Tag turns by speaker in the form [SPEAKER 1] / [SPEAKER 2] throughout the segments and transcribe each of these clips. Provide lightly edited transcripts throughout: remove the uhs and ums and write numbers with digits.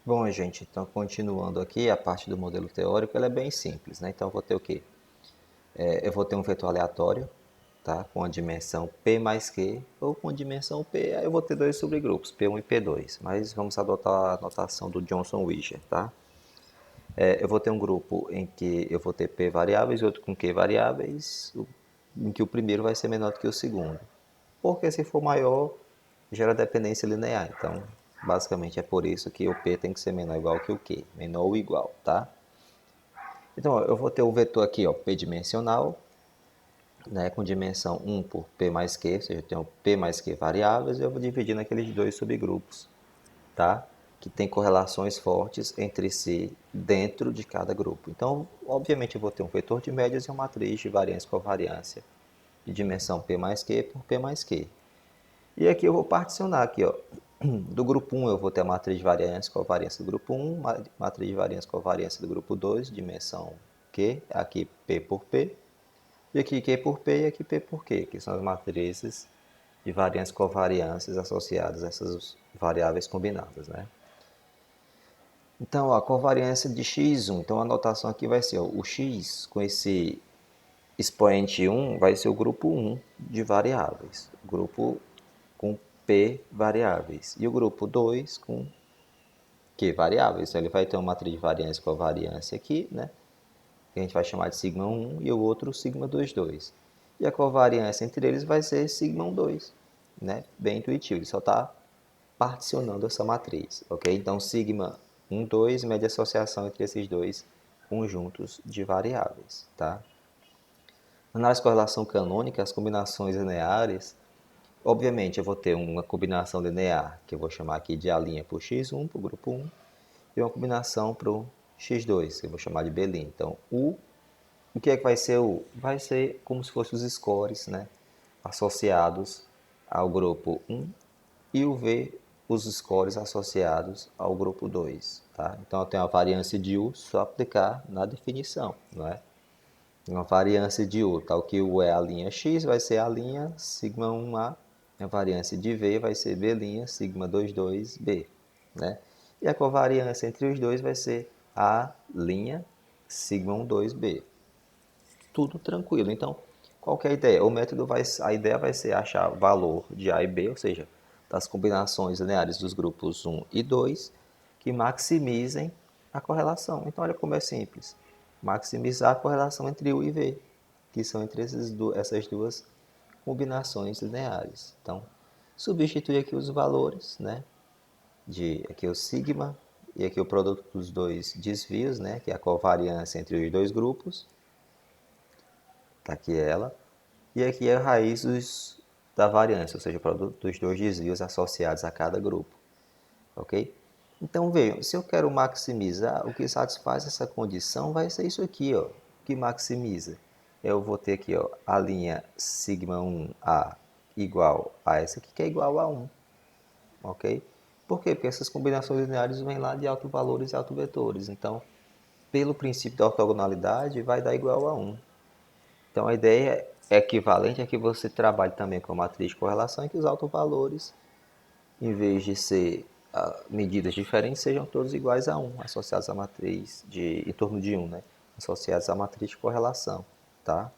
[SPEAKER 1] Bom, gente, então continuando aqui, a parte do modelo teórico ela é bem simples, né? Então eu vou ter o quê? Eu vou ter um vetor aleatório, tá? Com a dimensão P mais Q, ou com a dimensão P, aí eu vou ter dois subgrupos, P1 e P2. Mas vamos adotar a notação do Johnson-Wigner, tá? Eu vou ter um grupo em que eu vou ter P variáveis e outro com Q variáveis, em que o primeiro vai ser menor do que o segundo. Porque se for maior, gera dependência linear. Então, basicamente é por isso que o P tem que ser menor ou igual que o Q. Menor ou igual, tá? Então, ó, eu vou ter o vetor aqui, ó, P dimensional, né, com dimensão 1 por P mais Q, ou seja, eu tenho P mais Q variáveis, e eu vou dividir naqueles dois subgrupos, tá? Que tem correlações fortes entre si dentro de cada grupo. Então, obviamente, eu vou ter um vetor de médias e uma matriz de variância e covariância de dimensão P mais Q por P mais Q. E aqui eu vou particionar aqui, ó. Do grupo 1 eu vou ter a matriz de variância e covariância do grupo 1, matriz de variância e covariância do grupo 2, dimensão Q, aqui P por P, e aqui Q por P e aqui P por Q, que são as matrizes de variância e covariâncias associadas a essas variáveis combinadas, né? Então, ó, a covariância de x1, então a notação aqui vai ser, ó, o x com esse expoente 1 vai ser o grupo 1 de variáveis, o grupo com P variáveis, e o grupo 2 com Q variáveis. Então, ele vai ter uma matriz de variância e covariância aqui, né? Que a gente vai chamar de sigma 1 e o outro sigma 22. E a covariância entre eles vai ser sigma 2, né? Bem intuitivo, ele só está particionando essa matriz, ok? Então, sigma 1, 2 mede a associação entre esses dois conjuntos de variáveis, tá? Na análise de correlação canônica, as combinações lineares, obviamente eu vou ter uma combinação linear, que eu vou chamar aqui de A' por x1, para o grupo 1, e uma combinação para o x2, que eu vou chamar de B'. Então, o que é que vai ser o? Vai ser como se fossem os scores, né? Associados ao grupo 1 e o V, os scores associados ao grupo 2, tá? Então, eu tenho a variância de U, só aplicar na definição, não é? Uma variância de U, tal que U é a linha X, vai ser a linha sigma 1A. A variância de V vai ser B', sigma 22B, né? E a covariância entre os dois vai ser A', sigma 12B. Tudo tranquilo. Então, qual que é a ideia? A ideia vai ser achar o valor de A e B, ou seja, das combinações lineares dos grupos 1 e 2, que maximizem a correlação. Então, olha como é simples. Maximizar a correlação entre U e V, que são entre essas duas combinações lineares. Então, substitui aqui os valores, né? Aqui o sigma e aqui o produto dos dois desvios, né? Que é a covariância entre os dois grupos. Está aqui ela. E aqui é a raiz da variância, ou seja, o produto dos dois desvios associados a cada grupo. Ok? Então vejam, se eu quero maximizar, o que satisfaz essa condição vai ser isso aqui, ó, que maximiza. Eu vou ter aqui, ó, a linha sigma 1A igual a essa aqui, que é igual a 1. Ok? Por quê? Porque essas combinações lineares vêm lá de autovalores e autovetores. Então, pelo princípio da ortogonalidade, vai dar igual a 1. Então, a ideia é equivalente a que você trabalhe também com a matriz de correlação e que os autovalores, em vez de ser medidas diferentes, sejam todos iguais a 1, associados à matriz em torno de 1, né? Associados à matriz de correlação, tá?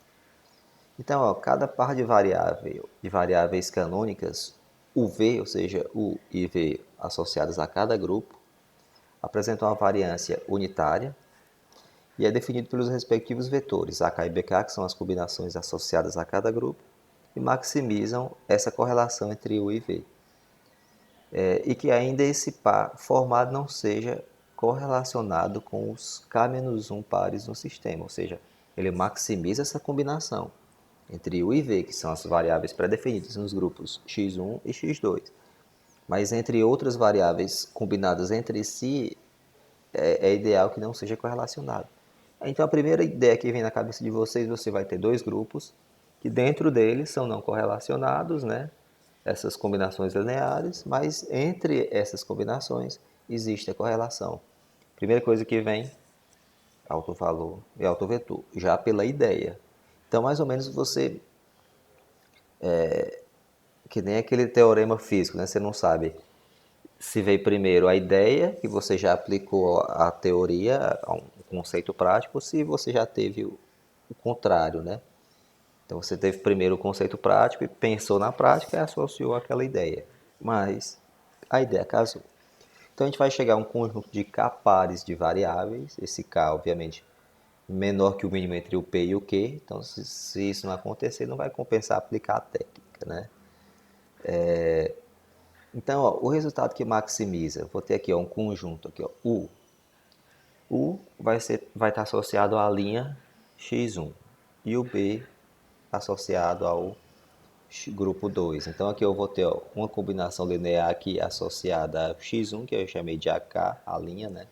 [SPEAKER 1] Então, ó, cada par de variáveis canônicas, o V, ou seja, U e V associados a cada grupo, apresentam uma variância unitária, e é definido pelos respectivos vetores AK e BK, que são as combinações associadas a cada grupo, e maximizam essa correlação entre U e V. E que ainda esse par formado não seja correlacionado com os K-1 pares no sistema, ou seja, ele maximiza essa combinação entre U e V, que são as variáveis pré-definidas nos grupos x1 e x2. Mas entre outras variáveis combinadas entre si, é ideal que não seja correlacionado. Então, a primeira ideia que vem na cabeça de vocês, você vai ter dois grupos, que dentro deles são não correlacionados, né? Essas combinações lineares, mas entre essas combinações existe a correlação. Primeira coisa que vem, autovalor e autovetor, já pela ideia. Então, mais ou menos você, que nem aquele teorema físico, né? Você não sabe se veio primeiro a ideia, que você já aplicou a teoria, a um conceito prático, se você já teve o contrário, né? Então você teve primeiro o conceito prático e pensou na prática e associou aquela ideia. Mas a ideia casou. Então a gente vai chegar a um conjunto de K pares de variáveis, esse K, obviamente, menor que o mínimo entre o P e o Q. Então, se isso não acontecer, não vai compensar aplicar a técnica, né? Então, ó, o resultado que maximiza, vou ter aqui ó, um conjunto aqui, ó, U. U vai estar associado à linha x1 e o B associado ao grupo 2. Então aqui eu vou ter ó, uma combinação linear aqui associada a x1, que eu chamei de AK, a linha, né?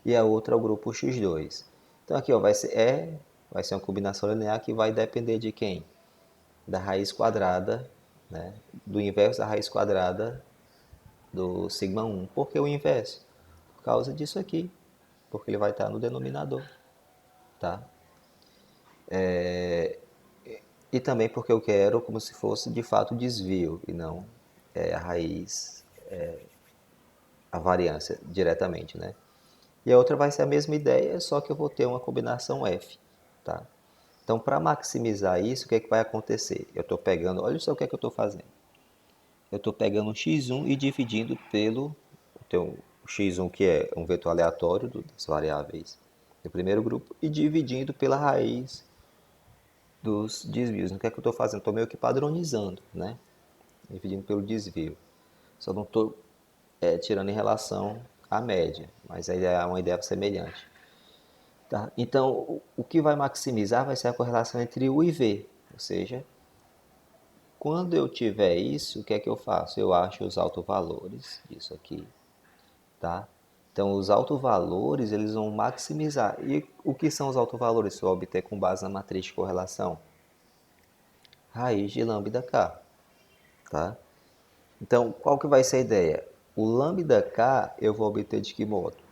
[SPEAKER 1] E a outra ao grupo x2. Então aqui ó, vai ser uma combinação linear que vai depender de quem? Da raiz quadrada, né? Do inverso da raiz quadrada do sigma 1. Por que o inverso? Por causa disso aqui, porque ele vai estar no denominador, tá? E também porque eu quero como se fosse de fato desvio e não a raiz, a variância diretamente, né? E a outra vai ser a mesma ideia, só que eu vou ter uma combinação F, tá? Então, para maximizar isso, o que é que vai acontecer? Eu estou pegando, olha só o que é que eu estou fazendo. Eu estou pegando um x1 e dividindo pelo o x1, que é um vetor aleatório das variáveis do primeiro grupo, e dividindo pela raiz dos desvios. O que é que eu estou fazendo? Estou meio que padronizando, né? Dividindo pelo desvio. Só não estou tirando em relação à média, mas aí é uma ideia semelhante. Tá? Então, o que vai maximizar vai ser a correlação entre U e V, ou seja, quando eu tiver isso, o que é que eu faço? Eu acho os autovalores disso aqui, tá? Então, os autovalores, eles vão maximizar. E o que são os autovalores? Se eu obter com base na matriz de correlação? Raiz de lambda K, tá? Então, qual que vai ser a ideia? O lambda K eu vou obter de que modo?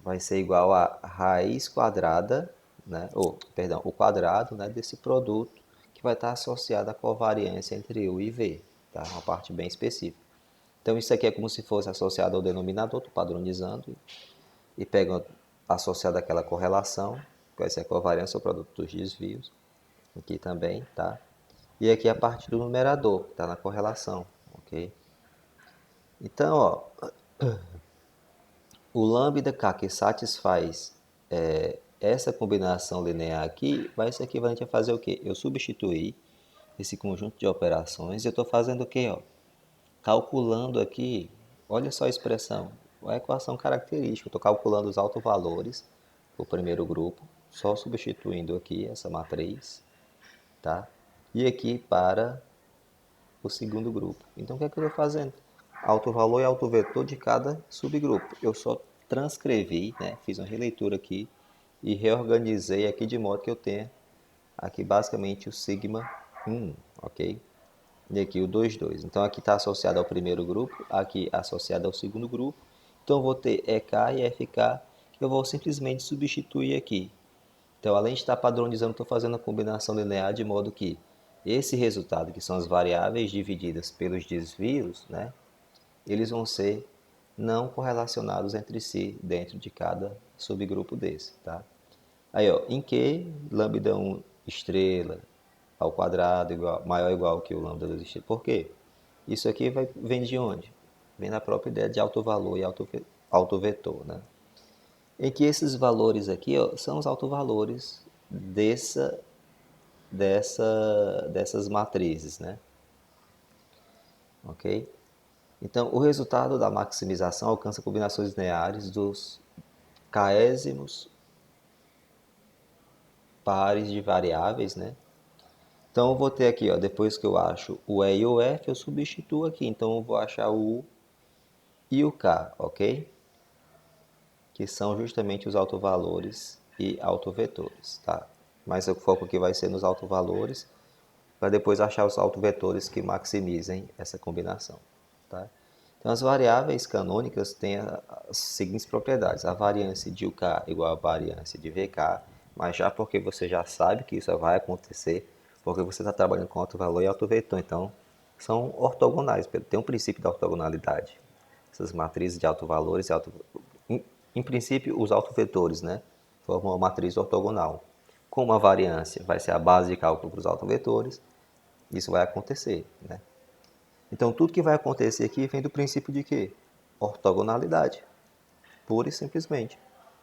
[SPEAKER 1] Vai ser igual a raiz quadrada, né? Perdão, o quadrado, né, desse produto que vai estar associado à covariância entre U e V, tá? Uma parte bem específica. Então, isso aqui é como se fosse associado ao denominador, estou padronizando e pegando associado àquela correlação, que vai ser a covariância, o produto dos desvios, aqui também, tá? E aqui a parte do numerador, que está na correlação, ok? Então, ó, o lambda K que satisfaz essa combinação linear aqui vai ser equivalente a fazer o quê? Eu substituir esse conjunto de operações e eu estou fazendo o quê? Ó? Calculando aqui, olha só a expressão, a equação característica. Eu estou calculando os autovalores do primeiro grupo, só substituindo aqui essa matriz, tá? E aqui para o segundo grupo. Então, o que é que eu estou fazendo? Autovalor e autovetor de cada subgrupo. Eu só transcrevi, né? Fiz uma releitura aqui e reorganizei aqui de modo que eu tenha aqui basicamente o sigma 1, ok? E aqui o 2, 2. Então, aqui está associado ao primeiro grupo, aqui associado ao segundo grupo. Então, eu vou ter EK e FK, que eu vou simplesmente substituir aqui. Então, além de estar padronizando, estou fazendo a combinação linear de modo que esse resultado, que são as variáveis divididas pelos desvios, né, eles vão ser não correlacionados entre si dentro de cada subgrupo desse, tá? Aí, ó, em que lambda 1 estrela ao quadrado maior ou igual que o lambda 2 estrela? Por quê? Isso aqui vem de onde? Vem da própria ideia de autovalor e autovetor, né? Em que esses valores aqui ó, são os autovalores dessas matrizes, né? Ok? Então, o resultado da maximização alcança combinações lineares dos késimos pares de variáveis, né? Então, eu vou ter aqui, ó, depois que eu acho o E e o F, eu substituo aqui. Então, eu vou achar o U e o K, ok? Que são justamente os autovalores e autovetores, tá? Mas o foco aqui vai ser nos autovalores, para depois achar os autovetores que maximizem essa combinação, tá? Então, as variáveis canônicas têm as seguintes propriedades. A variância de UK igual a variância de VK, mas já porque você já sabe que isso vai acontecer, porque você está trabalhando com autovalor e autovetor, então são ortogonais, tem um princípio da ortogonalidade. essas matrizes de autovalores e em princípio, os autovetores, né, formam uma matriz ortogonal. Como a variância vai ser a base de cálculo para os autovetores, isso vai acontecer, né? Então, tudo que vai acontecer aqui vem do princípio de quê? Ortogonalidade, pura e simplesmente.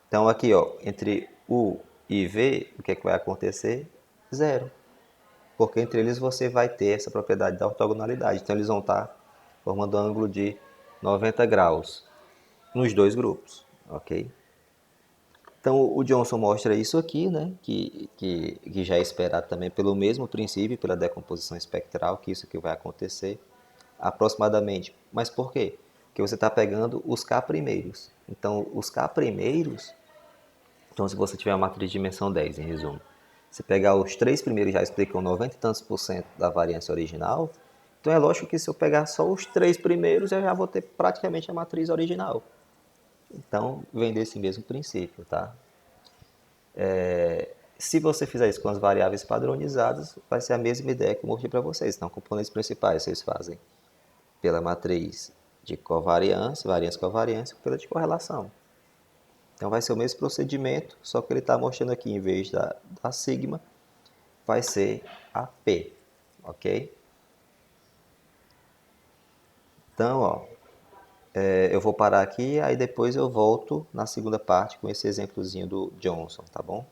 [SPEAKER 1] Então, aqui, ó, entre U e V, o que é que vai acontecer? Zero. Porque entre eles você vai ter essa propriedade da ortogonalidade. Então, eles vão estar formando um ângulo de 90 graus nos dois grupos, ok? Então, o Johnson mostra isso aqui, né? Que já é esperado também pelo mesmo princípio, pela decomposição espectral, que isso aqui vai acontecer aproximadamente. Mas por quê? Porque você está pegando os K primeiros. Então, os K primeiros, então se você tiver uma matriz de dimensão 10, em resumo, se pegar os três primeiros já explicam 90 e tantos por cento da variância original, então é lógico que se eu pegar só os três primeiros, eu já vou ter praticamente a matriz original. Então, vem desse mesmo princípio, tá? Se você fizer isso com as variáveis padronizadas, vai ser a mesma ideia que eu mostrei para vocês. Então, componentes principais vocês fazem pela matriz de covariância, variância covariância, pela de correlação. Então, vai ser o mesmo procedimento, só que ele está mostrando aqui, em vez da sigma, vai ser a P, ok? Então, ó, eu vou parar aqui, aí depois eu volto na segunda parte com esse exemplozinho do Johnson, tá bom?